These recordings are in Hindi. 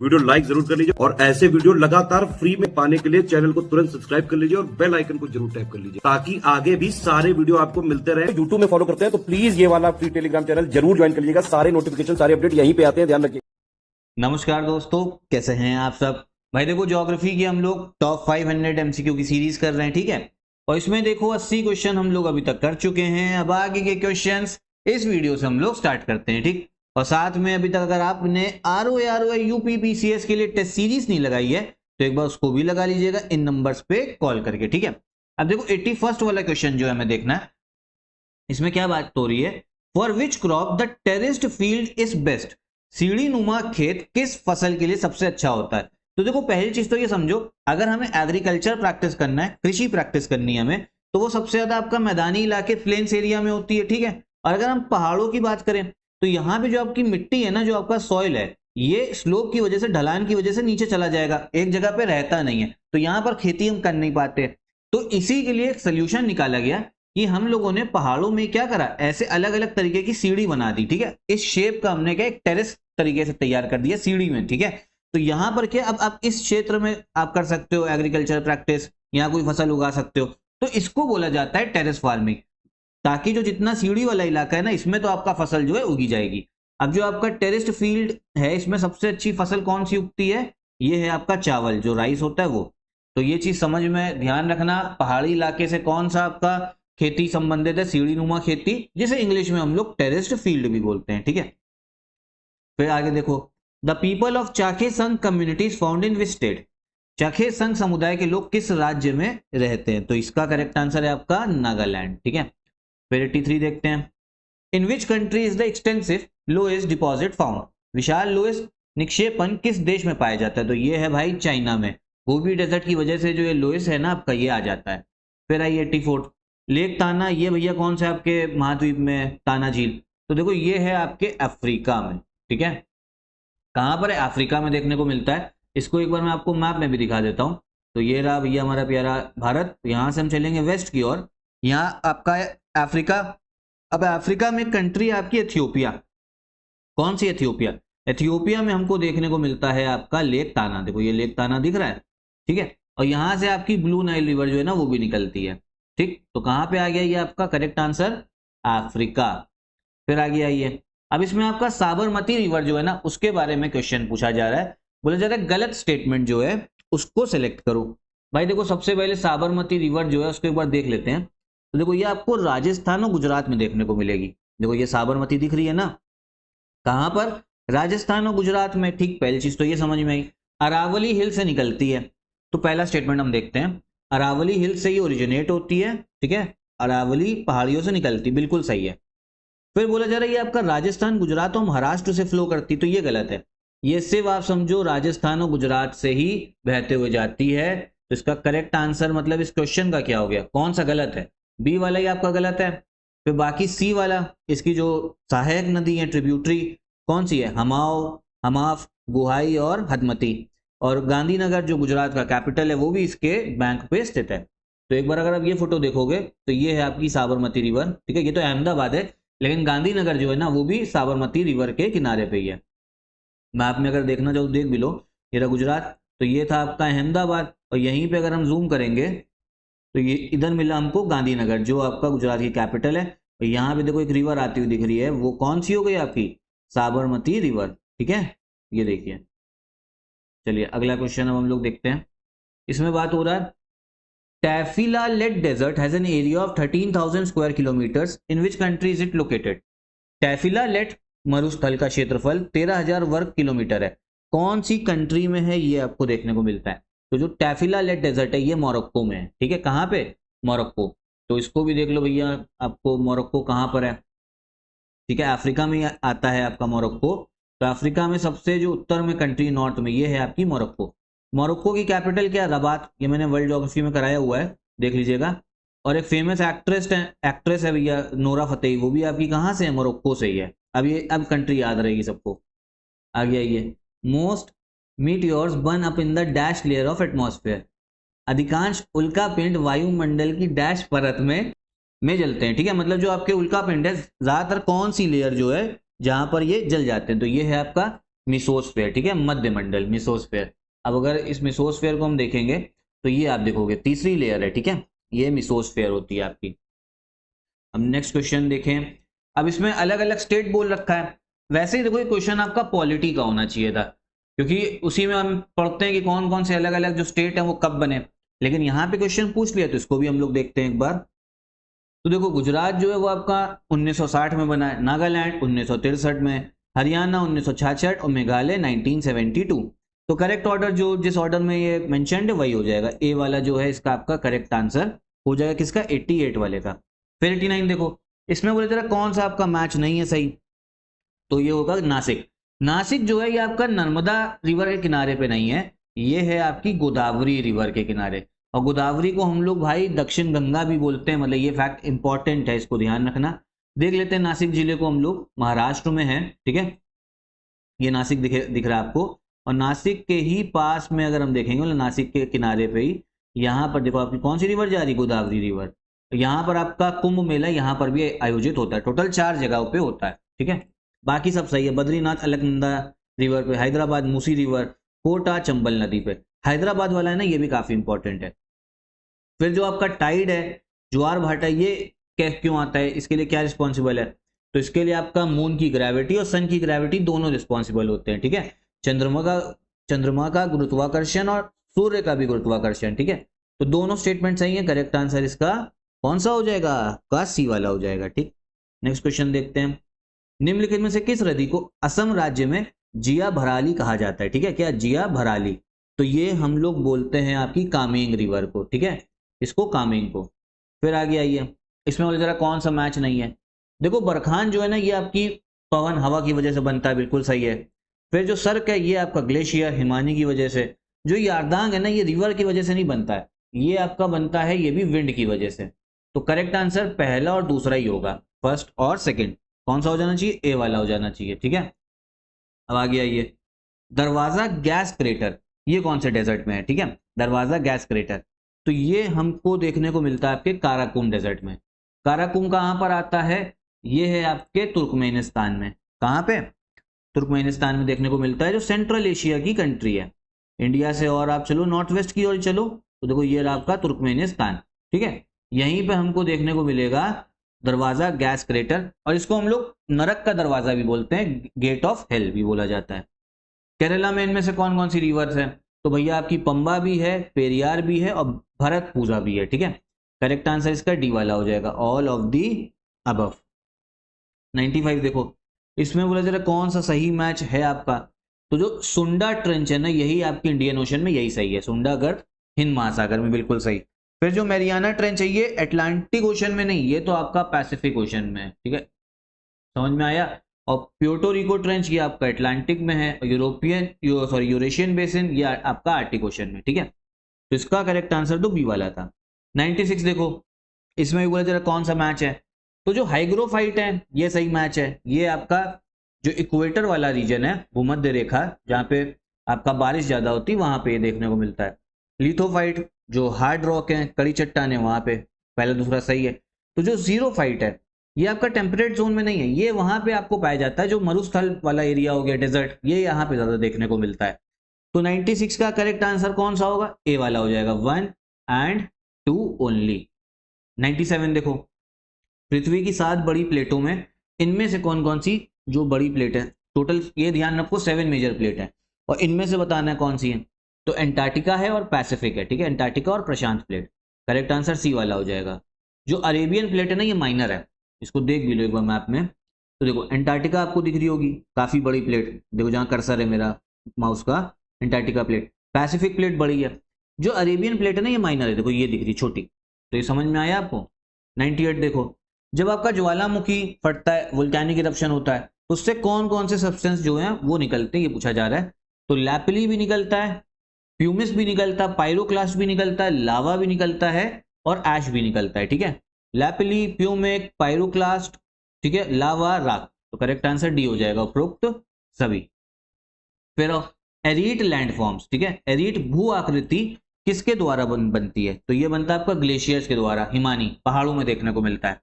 वीडियो लाइक जरूर कर लीजिए और ऐसे वीडियो लगातार फ्री में पाने के लिए चैनल को तुरंत सब्सक्राइब कर लीजिए और बेल आइकन को जरूर टैप कर लीजिए ताकि आगे भी सारे वीडियो आपको मिलते रहे। यूट्यूब में फॉलो करते हैं तो प्लीज ये वाला फ्री टेलीग्राम चैनल जरूर ज्वाइन कर लीजिएगा। सारे नोटिफिकेशन सारे अपडेट यहीं पे आते हैं, ध्यान रखिए। नमस्कार दोस्तों, कैसे हैं आप सब। भाई देखो, ज्योग्राफी की हम लोग टॉप 500 एमसीक्यू की सीरीज कर रहे हैं, ठीक है। और इसमें देखो 80 क्वेश्चन हम लोग अभी तक कर चुके हैं। अब आगे के क्वेश्चंस इस वीडियो से हम लोग स्टार्ट करते हैं, ठीक। और साथ में अभी तक अगर आपने आरओ यूपी पीसीएस के लिए टेस्ट सीरीज नहीं लगाई है तो एक बार उसको भी लगा लीजिएगा इन नंबर्स पे कॉल करके, ठीक है। अब देखो 81st वाला क्वेश्चन जो है हमें देखना है, इसमें क्या बात हो रही है। For which crop the terraced field is best. सीढ़ी नुमा खेत किस फसल के लिए सबसे अच्छा होता है। तो देखो पहली चीज तो ये समझो, अगर हमें एग्रीकल्चर प्रैक्टिस करना है, कृषि प्रैक्टिस करनी है हमें, तो वो सबसे ज्यादा आपका मैदानी इलाके प्लेन्स एरिया में होती है, ठीक है। और अगर हम पहाड़ों की बात करें तो यहाँ पे जो आपकी मिट्टी है ना, जो आपका सॉइल है, ये स्लोप की वजह से, ढलान की वजह से नीचे चला जाएगा, एक जगह पे रहता नहीं है, तो यहाँ पर खेती हम कर नहीं पाते। तो इसी के लिए एक सोल्यूशन निकाला गया कि हम लोगों ने पहाड़ों में क्या करा, ऐसे अलग अलग तरीके की सीढ़ी बना दी, ठीक है। इस शेप का हमने क्या एक टेरेस तरीके से तैयार कर दिया सीढ़ी में, ठीक है। तो यहां पर क्या, अब आप इस क्षेत्र में आप कर सकते हो एग्रीकल्चर प्रैक्टिस, यहाँ कोई फसल उगा सकते हो, तो इसको बोला जाता है टेरेस फार्मिंग। ताकि जो जितना सीढ़ी वाला इलाका है ना, इसमें तो आपका फसल जो है उगी जाएगी। अब जो आपका टेरेस्ड फील्ड है, इसमें सबसे अच्छी फसल कौन सी उगती है, ये है आपका चावल, जो राइस होता है वो। तो ये चीज समझ में ध्यान रखना, पहाड़ी इलाके से कौन सा आपका खेती संबंधित है, सीढ़ी नुमा खेती, जिसे इंग्लिश में हम लोग टेरेस्ड फील्ड भी बोलते हैं, ठीक है। फिर आगे देखो, the people of Chakhesang communities found in which state. Chakhesang समुदाय के लोग किस राज्य में रहते हैं, तो इसका करेक्ट आंसर है आपका नागालैंड, ठीक है। फिर 83 देखते हैं, in which country is the extensive loess deposit found. विशाल लोएस्ट निक्षेपण किस देश में पाया जाता है, तो ये है भाई चाइना में। गोबी डेजर्ट की वजह से जो ये लोएस्ट है ना आपका, ये आ जाता है। फिर आई 84, लेक ताना, ये भैया कौन से आपके महाद्वीप में, ताना झील। तो देखो ये है आपके अफ्रीका में, ठीक है। कहां पर है, अफ्रीका में देखने को मिलता है। इसको एक बार मैं आपको मैप में भी दिखा देता हूं। तो ये रहा भैया हमारा प्यारा भारत, यहां से हम चलेंगे वेस्ट की ओर, यहाँ आपका है अफ्रीका। अब अफ्रीका में कंट्री आपकी एथियोपिया। कौन सी एथियोपिया, एथियोपिया में हमको देखने को मिलता है आपका लेक ताना। देखो ये लेक ताना दिख रहा है, ठीक है। और यहां से आपकी ब्लू नाइल रिवर जो है ना वो भी निकलती है, ठीक। तो कहां पे आ गया ये आपका करेक्ट आंसर, अफ्रीका। फिर आगे आइए, अब इसमें आपका साबरमती रिवर जो है ना, उसके बारे में क्वेश्चन पूछा जा रहा है। बोला जा रहा है गलत स्टेटमेंट जो है उसको सिलेक्ट करो। भाई देखो सबसे पहले साबरमती रिवर जो है उसको एक बार देख लेते हैं। तो देखो ये आपको राजस्थान और गुजरात में देखने को मिलेगी। देखो ये साबरमती दिख रही है ना, कहां पर, राजस्थान और गुजरात में, ठीक। पहली चीज तो ये समझ में आई, अरावली हिल से निकलती है। तो पहला स्टेटमेंट हम देखते हैं, अरावली हिल से ही ओरिजिनेट होती है, ठीक है। अरावली पहाड़ियों से निकलती, बिल्कुल सही है। फिर बोला जा रहा है ये आपका राजस्थान गुजरात और महाराष्ट्र से फ्लो करती, तो ये गलत है। ये सिर्फ आप समझो राजस्थान और गुजरात से ही बहते हुए जाती है। तो इसका करेक्ट आंसर मतलब इस क्वेश्चन का क्या हो गया, कौन सा गलत है, बी वाला ही आपका गलत है। फिर बाकी सी वाला, इसकी जो सहायक नदी है ट्रिब्यूटरी, कौन सी है, हमाओ, हमाफ, गुहाई और हदमती। और गांधीनगर जो गुजरात का कैपिटल है वो भी इसके बैंक पे स्थित है। तो एक बार अगर आप ये फोटो देखोगे तो ये है आपकी साबरमती रिवर, ठीक है। ये तो अहमदाबाद है, लेकिन गांधीनगर जो है ना वो भी साबरमती रिवर के किनारे पे ही है। मैप में अगर देखना चाहो देख भी लो, ये रहा गुजरात, तो ये था आपका अहमदाबाद। और यहीं पे अगर हम जूम करेंगे तो ये इधर मिला हमको गांधीनगर, जो आपका गुजरात की कैपिटल है। और यहाँ पे देखो एक रिवर आती हुई दिख रही है, वो कौन सी हो गई आपकी, साबरमती रिवर, ठीक है। ये देखिए, चलिए अगला क्वेश्चन अब हम लोग देखते हैं। इसमें बात हो रहा है, Tafilalt desert has an area of 13,000 square kilometres, in which country is it located. Tafilalt मरुस्थल का क्षेत्रफल 13,000 वर्ग किलोमीटर है, कौन सी कंट्री में है ये आपको देखने को मिलता है। तो जो टैफिला लेट डेजर्ट है ये मोरक्को में है, ठीक है। कहाँ पे, मोरक्को। तो इसको भी देख लो भैया, आपको मोरक्को कहाँ पर है, ठीक है। अफ्रीका में आता है आपका मोरक्को। तो अफ्रीका में सबसे जो उत्तर में कंट्री, नॉर्थ में, ये है आपकी मोरक्को। मोरक्को की कैपिटल क्या है, रबात। ये मैंने वर्ल्ड ज्योग्राफी में कराया हुआ है, देख लीजिएगा। और एक फेमस एक्ट्रेस है भैया नोरा फतेही, वो भी आपकी कहाँ से है, मोरक्को से ही है। अब कंट्री याद रहेगी सबको। आगे आइए, most meteors burn up in the dash layer of atmosphere. अधिकांश उल्का पिंड वायुमंडल की डैश परत में जलते हैं, ठीक है। मतलब जो आपके उल्का पिंड है, ज्यादातर कौन सी लेयर जो है जहां पर ये जल जाते हैं, तो ये है आपका मिसोस्फेयर, ठीक है, मध्य मंडल, मिसोस्फेयर। अब अगर इस मिसोस्फेयर को हम देखेंगे तो ये आप देखोगे तीसरी लेयर है, ठीक है, ये मिसोस्फेयर होती है आपकी। अब नेक्स्ट क्वेश्चन देखें। अब इसमें अलग अलग स्टेट बोल रखा है। वैसे ही देखो ये क्वेश्चन आपका पॉलिटी का होना चाहिए था, क्योंकि उसी में हम पढ़ते हैं कि कौन कौन से अलग अलग जो स्टेट है वो कब बने, लेकिन यहाँ पे क्वेश्चन पूछ लिया तो इसको भी हम लोग देखते हैं एक बार। तो देखो गुजरात जो है वो आपका 1960 में बना है, नागालैंड 1963 में, हरियाणा 1966 और मेघालय 1972। तो करेक्ट ऑर्डर जो जिस ऑर्डर में ये मेंशन्ड है वही हो जाएगा, ए वाला जो है इसका आपका करेक्ट आंसर हो जाएगा, किसका, 88 वाले का। फिर 89 देखो, इसमें बोले जरा कौन सा आपका मैच नहीं है सही, तो ये होगा नासिक। नासिक जो है ये आपका नर्मदा रिवर के किनारे पे नहीं है, ये है आपकी गोदावरी रिवर के किनारे। और गोदावरी को हम लोग भाई दक्षिण गंगा भी बोलते हैं, मतलब ये फैक्ट इंपॉर्टेंट है, इसको ध्यान रखना। देख लेते हैं नासिक जिले को, हम लोग महाराष्ट्र में है, ठीक है, ये नासिक दिख रहा है आपको। और नासिक के ही पास में अगर हम देखेंगे, मतलब नासिक के किनारे पे ही यहाँ पर देखो आपकी कौन सी रिवर जा रही, गोदावरी रिवर। यहाँ पर आपका कुंभ मेला यहाँ पर भी आयोजित होता है, टोटल 4 जगहों पे होता है, ठीक है। बाकी सब सही है, बद्रीनाथ अलकनंदा रिवर पे, हैदराबाद मूसी रिवर, कोटा चंबल नदी पे। हैदराबाद वाला है ना, ये भी काफी इंपॉर्टेंट है। फिर जो आपका टाइड है, ज्वार भाटा, ये क्यों आता है, इसके लिए क्या रिस्पॉन्सिबल है, तो इसके लिए आपका मून की ग्रेविटी और सन की ग्रेविटी दोनों रिस्पॉन्सिबल होते हैं, ठीक है। चंद्रमा का गुरुत्वाकर्षण और सूर्य का भी गुरुत्वाकर्षण, ठीक है। तो दोनों स्टेटमेंट सही है, करेक्ट आंसर इसका कौन सा हो जाएगा, का सी वाला हो जाएगा, ठीक। नेक्स्ट क्वेश्चन देखते हैं। निम्नलिखित में से किस नदी को असम राज्य में जिया भराली कहा जाता है, ठीक है, क्या, जिया भराली। तो ये हम लोग बोलते हैं आपकी कामेंग रिवर को, ठीक है, इसको कामेंग को। फिर आगे आइए, इसमें बोले जरा कौन सा मैच नहीं है। देखो बरखान जो है ना ये आपकी पवन हवा की वजह से बनता है, बिल्कुल सही है। फिर जो सर्क है ये आपका ग्लेशियर हिमानी की वजह से। जो यारदांग है ना ये रिवर की वजह से नहीं बनता है, ये आपका बनता है ये भी विंड की वजह से। तो करेक्ट आंसर पहला और दूसरा ही होगा, फर्स्ट और सेकंड। कौन सा हो जाना चाहिए, ए वाला हो जाना चाहिए, ठीक है। अब आगे आइए, दरवाजा गैस क्रेटर, ये कौन से डेजर्ट में है, ठीक है, दरवाजा गैस क्रेटर। तो ये हमको देखने को मिलता है आपके काराकुम डेजर्ट में। काराकुम कहाँ पर आता है, ये है आपके तुर्कमेनिस्तान में। कहाँ पे, तुर्कमेनिस्तान में देखने को मिलता है, जो सेंट्रल एशिया की कंट्री है। इंडिया से और आप चलो नॉर्थ वेस्ट की ओर चलो, तो देखो ये रहा आपका तुर्कमेनिस्तान, ठीक है। यहीं पे हमको देखने को मिलेगा दरवाजा गैस क्रेटर, और इसको हम लोग नरक का दरवाजा भी बोलते हैं, गेट ऑफ हेल भी बोला जाता है। केरला में इनमें से कौन कौन सी रिवर्स है, तो भैया आपकी पंबा भी है, पेरियार भी है और भरतपूजा भी है, ठीक है। करेक्ट आंसर इसका डी वाला हो जाएगा, ऑल ऑफ दी अबव। 95 देखो, इसमें बोला जरा कौन सा सही मैच है आपका, तो जो सुंडा ट्रेंच है ना यही आपकी इंडियन ओशन में, यही सही है, सुंडा गर्त हिंद महासागर में, बिल्कुल सही। फिर जो मैरियाना ट्रेंच है ये अटलांटिक ओशन में नहीं, ये तो आपका पैसिफिक ओशन में है, ठीक है, समझ में आया। और प्यूर्टो रिको ट्रेंच ये आपका अटलांटिक में है, यूरेशियन बेसिन ये आपका आर्टिक ओशन में, ठीक है। तो इसका करेक्ट आंसर तो बी वाला था। 96 देखो, इसमें भी बोला जरा कौन सा मैच है, तो जो हाइग्रोफाइट है ये सही मैच है। ये आपका जो इक्वेटर वाला रीजन है, भूमध्य रेखा जहाँ पे आपका बारिश ज्यादा होती है वहां पे ये देखने को मिलता है। लिथोफाइट जो हार्ड रॉक है, कड़ी चट्टान है, वहां पे पहला दूसरा सही है। तो जो जीरोफाइट है ये आपका टेम्परेट जोन में नहीं है, ये वहां पे आपको पाया जाता है, जो मरुस्थल वाला एरिया हो गया, डेजर्ट, ये यहाँ पे ज्यादा देखने को मिलता है। तो 96 का करेक्ट आंसर कौन सा होगा, ए वाला हो जाएगा, 1 and 2 ओनली। 97 देखो, पृथ्वी की 7 बड़ी प्लेटों में इनमें से कौन कौन सी जो बड़ी प्लेट है, टोटल ये ध्यान रखो 7 मेजर प्लेट है, और इनमें से बताना है कौन सी है। तो एंटार्क्टिका है और पैसिफिक है, ठीक है, एंटार्क्टिका और प्रशांत प्लेट। करेक्ट आंसर सी वाला हो जाएगा। जो अरेबियन प्लेट है ना ये माइनर है, इसको देख भी लो एक बार मैप में। तो देखो एंटार्क्टिका आपको दिख रही होगी, काफी बड़ी प्लेट, देखो जहां कर्सर है मेरा माउस का, एंटार्क्टिका प्लेट। पैसिफिक प्लेट बड़ी है, जो अरेबियन प्लेट है ना ये माइनर है, देखो ये दिख रही छोटी। तो ये समझ में आया आपको। 98 देखो, जब आपका ज्वालामुखी फटता है, वोल्केनिक इरप्शन होता है, उससे कौन कौन से सब्सटेंस जो है वो निकलते हैं, ये पूछा जा रहा है। तो लैपली भी निकलता है, प्यूमिस भी निकलता है, पायरोक्लास्ट भी निकलता है, लावा भी निकलता है और ऐश भी निकलता है, ठीक है। लैपली, प्यूमिक, पायरोक्लास्ट, ठीक है, लावा, राख। तो करेक्ट आंसर डी हो जाएगा, उपरोक्त सभी। फिर एरीट लैंडफॉर्म्स, ठीक है, एरीट भू आकृति किसके द्वारा बनती है, तो ये बनता है आपका ग्लेशियर्स के द्वारा, हिमानी पहाड़ों में देखने को मिलता है।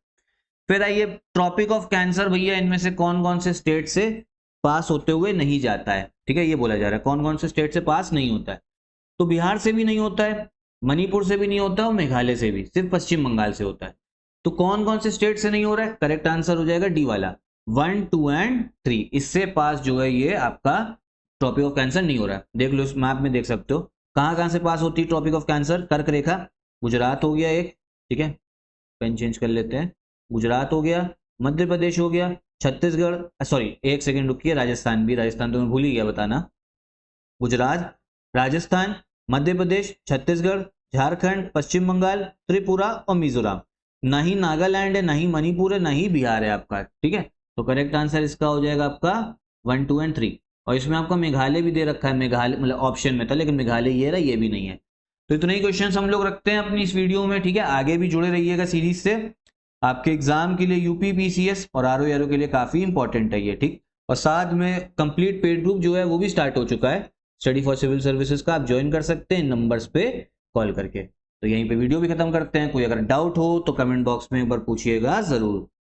फिर आइए ट्रॉपिक ऑफ कैंसर, भैया इनमें से कौन कौन से स्टेट से पास होते हुए नहीं जाता है, ठीक है, ये बोला जा रहा है कौन कौन से स्टेट से पास नहीं होता है। तो बिहार से भी नहीं होता है, मणिपुर से भी नहीं होता और मेघालय से भी, सिर्फ पश्चिम बंगाल से होता है। तो कौन कौन से स्टेट से नहीं हो रहा है? करेक्ट आंसर हो जाएगा डी वाला, 1, 2 एंड 3, इससे पास जो है ये आपका ट्रॉपिक ऑफ कैंसर नहीं हो रहा है। देख लो इस मैप में, देख सकते हो कहां कहां से पास होती है ट्रॉपिक ऑफ कैंसर। कर्क रेखा, गुजरात हो गया एक, ठीक है, पेन चेंज कर लेते हैं, गुजरात हो गया, मध्य प्रदेश हो गया, छत्तीसगढ़, सॉरी एक सेकंड रुकिए, राजस्थान भी, राजस्थान तो मैं भूल ही गया बताना, गुजरात, राजस्थान, मध्य प्रदेश, छत्तीसगढ़, झारखंड, पश्चिम बंगाल, त्रिपुरा और मिजोरम। ना ही नागालैंड है, ना ही मणिपुर है, ना ही बिहार है आपका, ठीक है। तो करेक्ट आंसर इसका हो जाएगा आपका 1, 2 एंड 3। और इसमें आपका मेघालय भी दे रखा है, मेघालय मतलब ऑप्शन में था लेकिन मेघालय ये रहा, ये भी नहीं है। तो इतने ही क्वेश्चन हम लोग रखते हैं अपनी इस वीडियो में, ठीक है। आगे भी जुड़े रहिएगा सीरीज से, आपके एग्जाम के लिए यूपी पीसीएस और आरओ के लिए काफी इंपॉर्टेंट है ये, ठीक। और साथ में कंप्लीट पेड ग्रुप जो है वो भी स्टार्ट हो चुका है, स्टडी फॉर सिविल सर्विसेज का, आप ज्वाइन कर सकते हैं नंबर्स पे कॉल करके। तो यहीं पे वीडियो भी खत्म करते हैं, कोई अगर डाउट हो तो कमेंट बॉक्स में एक बार पूछिएगा जरूर।